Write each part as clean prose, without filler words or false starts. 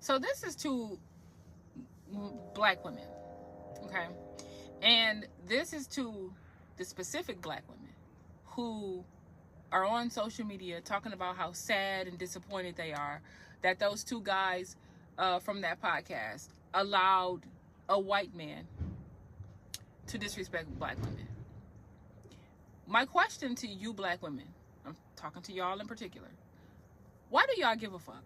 So this is to black women, okay? And this is to the specific black women who are on social media talking about how sad and disappointed they are that those two guys from that podcast allowed a white man to disrespect black women. My question to you black women, I'm talking to y'all in particular, why do y'all give a fuck?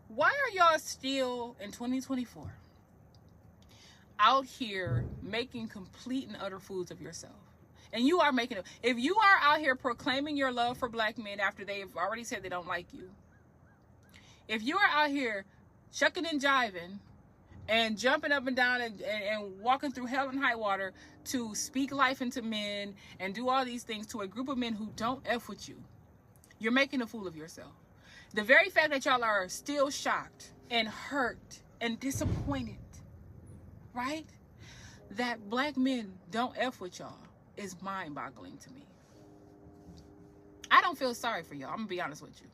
Why are y'all still in 2024 out here making complete and utter fools of yourself? And you are making it. If you are out here proclaiming your love for black men after they've already said they don't like you, if you are out here shucking and jiving and jumping up and down and walking through hell and high water to speak life into men and do all these things to a group of men who don't F with you, you're making a fool of yourself. The very fact that y'all are still shocked and hurt and disappointed, right? That black men don't F with y'all is mind-boggling to me. I don't feel sorry for y'all. I'm gonna be honest with you.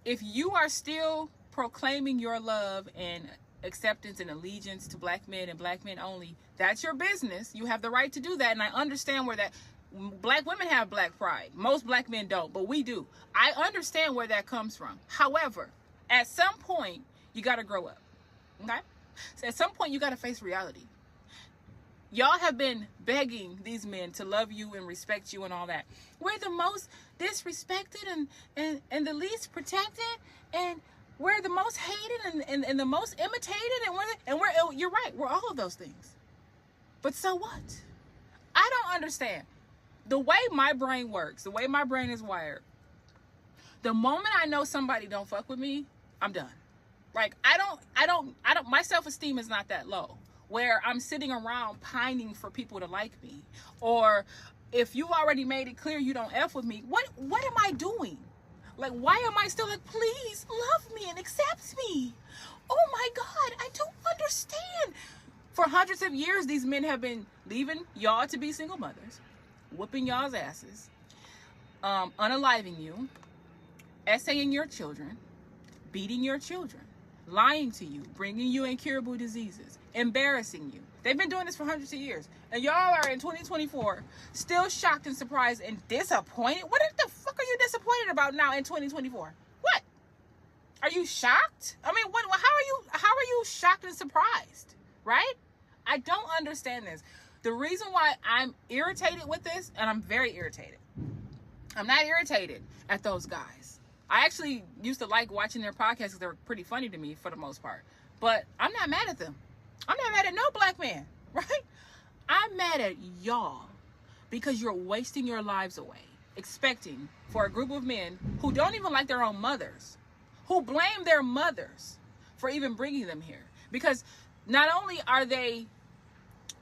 If you are still proclaiming your love and acceptance and allegiance to black men and black men only, that's your business. You have the right to do that, and I understand where that black women have black pride. Most black men don't, but we do. I understand where that comes from. However, at some point, you got to grow up. Okay? So at some point, you got to face reality. Y'all have been begging these men to love you and respect you and all that. We're the most disrespected and the least protected, and we're the most hated and the most imitated, and we're you're right, we're all of those things. But so what? I don't understand. The way my brain works, the way my brain is wired, the moment I know somebody don't fuck with me, I'm done. Like, I don't, my self-esteem is not that low where I'm sitting around pining for people to like me. Or if you've already made it clear you don't F with me, what am I doing? Like, why am I still like, please love me and accept me? Oh my God, I don't understand. For hundreds of years, these men have been leaving y'all to be single mothers, whooping y'all's asses, unaliving you, essaying your children, beating your children, lying to you, bringing you incurable diseases, embarrassing you. They've been doing this for hundreds of years. And y'all are in 2024 still shocked and surprised and disappointed. What the fuck are you disappointed about now in 2024? What? Are you shocked? I mean, how are you shocked and surprised? Right? I don't understand this. The reason why I'm irritated with this, and I'm very irritated. I'm not irritated at those guys. I actually used to like watching their podcasts because they were pretty funny to me for the most part. But I'm not mad at them. I'm not mad at no black man, right? I'm mad at y'all because you're wasting your lives away expecting for a group of men who don't even like their own mothers, who blame their mothers for even bringing them here. Because not only are they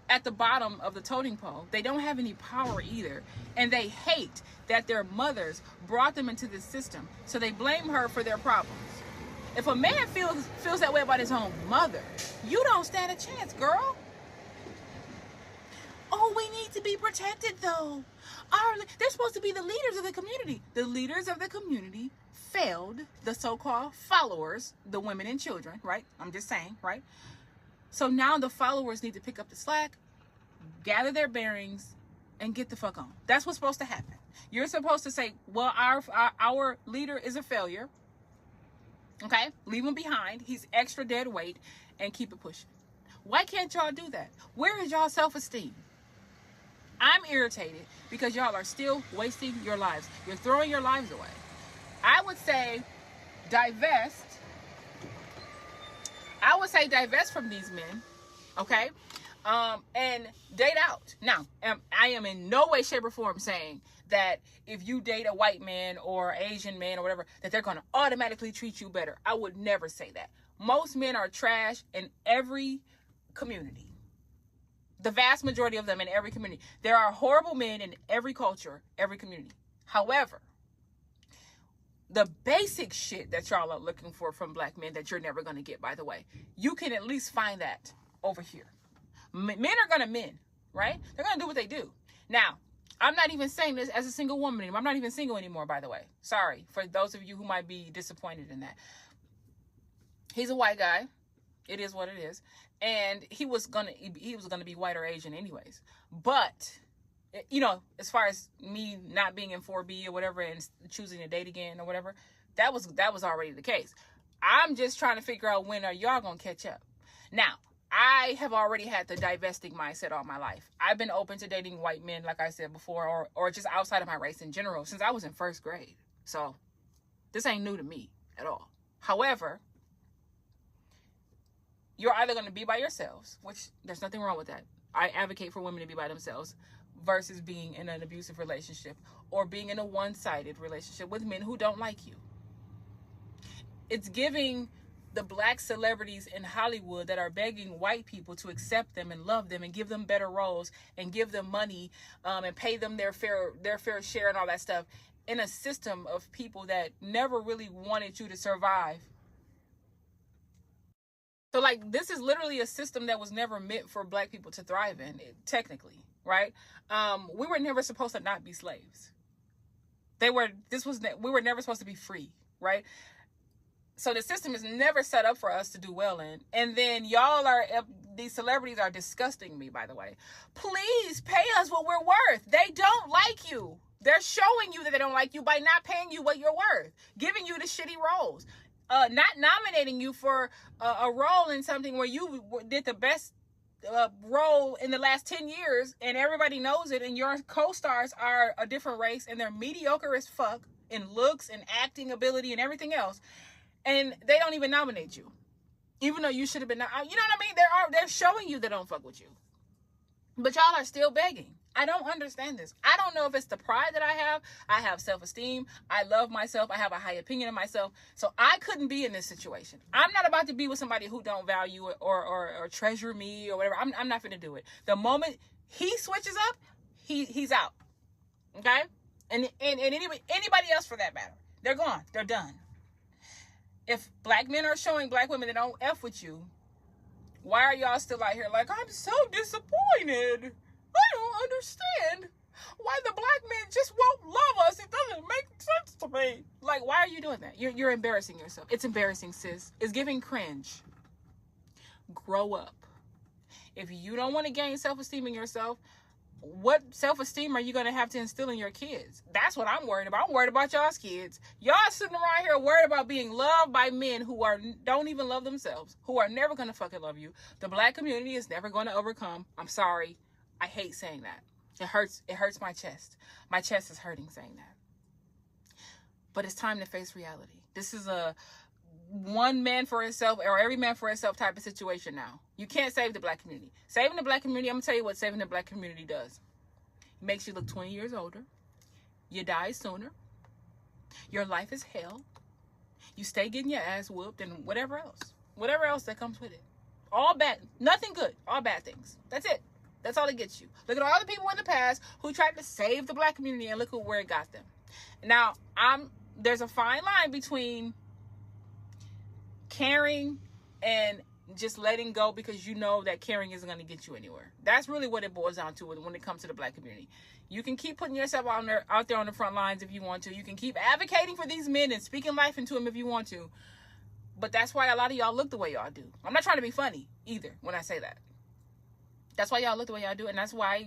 at the bottom of the totem pole, they don't have any power either. And they hate that their mothers brought them into this system. So they blame her for their problems. If a man feels that way about his own mother, you don't stand a chance, girl. Oh, we need to be protected though. They're supposed to be the leaders of the community. The leaders of the community failed the so-called followers, the women and children, right? I'm just saying, right? So now the followers need to pick up the slack, gather their bearings, and get the fuck on. That's what's supposed to happen. You're supposed to say, well, our leader is a failure. Okay? Leave him behind. He's extra dead weight, and keep it pushing. Why can't y'all do that? Where is y'all self-esteem? I'm irritated because y'all are still wasting your lives. You're throwing your lives away. I would say divest from these men, okay? And date out. Now, I am in no way, shape, or form saying that if you date a white man or Asian man or whatever, that they're going to automatically treat you better. I would never say that. Most men are trash in every community. The vast majority of them in every community. There are horrible men in every culture, every community. However, the basic shit that y'all are looking for from black men that you're never going to get, by the way, you can at least find that over here. Men are going to men, right? They're going to do what they do. Now, I'm not even saying this as a single woman anymore. I'm not even single anymore, by the way. Sorry for those of you who might be disappointed in that. He's a white guy. It is what it is. And he was gonna be white or Asian anyways. But, you know, as far as me not being in 4B or whatever and choosing to date again or whatever, that was already the case. I'm just trying to figure out when are y'all gonna catch up. Now, I have already had the divesting mindset all my life. I've been open to dating white men, like I said before, or just outside of my race in general, since I was in first grade. So this ain't new to me at all. However, you're either going to be by yourselves, which there's nothing wrong with that. I advocate for women to be by themselves versus being in an abusive relationship or being in a one-sided relationship with men who don't like you. It's giving the black celebrities in Hollywood that are begging white people to accept them and love them and give them better roles and give them money and pay them their fair share and all that stuff in a system of people that never really wanted you to survive. So, like, this is literally a system that was never meant for black people to thrive in, technically, right? We were never supposed to not be slaves. We were never supposed to be free, right? So the system is never set up for us to do well in. And then these celebrities are disgusting me, by the way. Please pay us what we're worth. They don't like you. They're showing you that they don't like you by not paying you what you're worth, giving you the shitty roles. Not nominating you for a role in something where you did the best role in the last 10 years and everybody knows it, and your co-stars are a different race and they're mediocre as fuck in looks and acting ability and everything else, and they don't even nominate you, even though you should have been. You know what I mean? They're showing you they don't fuck with you, but y'all are still begging. I don't understand this. I don't know if it's the pride that I have. I have self-esteem. I love myself. I have a high opinion of myself. So I couldn't be in this situation. I'm not about to be with somebody who don't value it or treasure me or whatever. I'm not going to do it. The moment he switches up, he's out. Okay? And anybody else for that matter. They're gone. They're done. If black men are showing black women that don't F with you, why are y'all still out here like, I'm so disappointed? I don't understand why the black men just won't love us. It doesn't make sense to me. Like, why are you doing that? You're embarrassing yourself. It's embarrassing, sis. It's giving cringe. Grow up. If you don't want to gain self-esteem in yourself, what self-esteem are you going to have to instill in your kids? That's what I'm worried about. I'm worried about y'all's kids. Y'all sitting around here worried about being loved by men who don't even love themselves, who are never going to fucking love you. The black community is never going to overcome. I'm sorry. I hate saying that. It hurts my chest. My chest is hurting saying that. But it's time to face reality. This is a one man for himself or every man for himself type of situation now. You can't save the black community. Saving the black community, I'm going to tell you what saving the black community does. It makes you look 20 years older. You die sooner. Your life is hell. You stay getting your ass whooped and whatever else that comes with it. All bad, nothing good, all bad things. That's it. That's all it gets you. Look at all the people in the past who tried to save the black community and look at where it got them. Now, there's a fine line between caring and just letting go because you know that caring isn't going to get you anywhere. That's really what it boils down to when it comes to the black community. You can keep putting yourself out there on the front lines if you want to. You can keep advocating for these men and speaking life into them if you want to. But that's why a lot of y'all look the way y'all do. I'm not trying to be funny either when I say that. That's why y'all look the way y'all do. And that's why,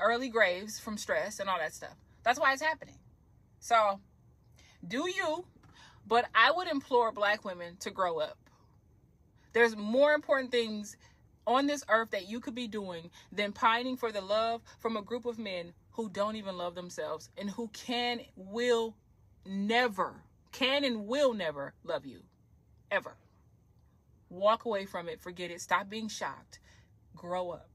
early graves from stress and all that stuff. That's why it's happening. So, do you. But I would implore black women to grow up. There's more important things on this earth that you could be doing than pining for the love from a group of men who don't even love themselves and who can and will never love you. Ever. Walk away from it. Forget it. Stop being shocked. Grow up.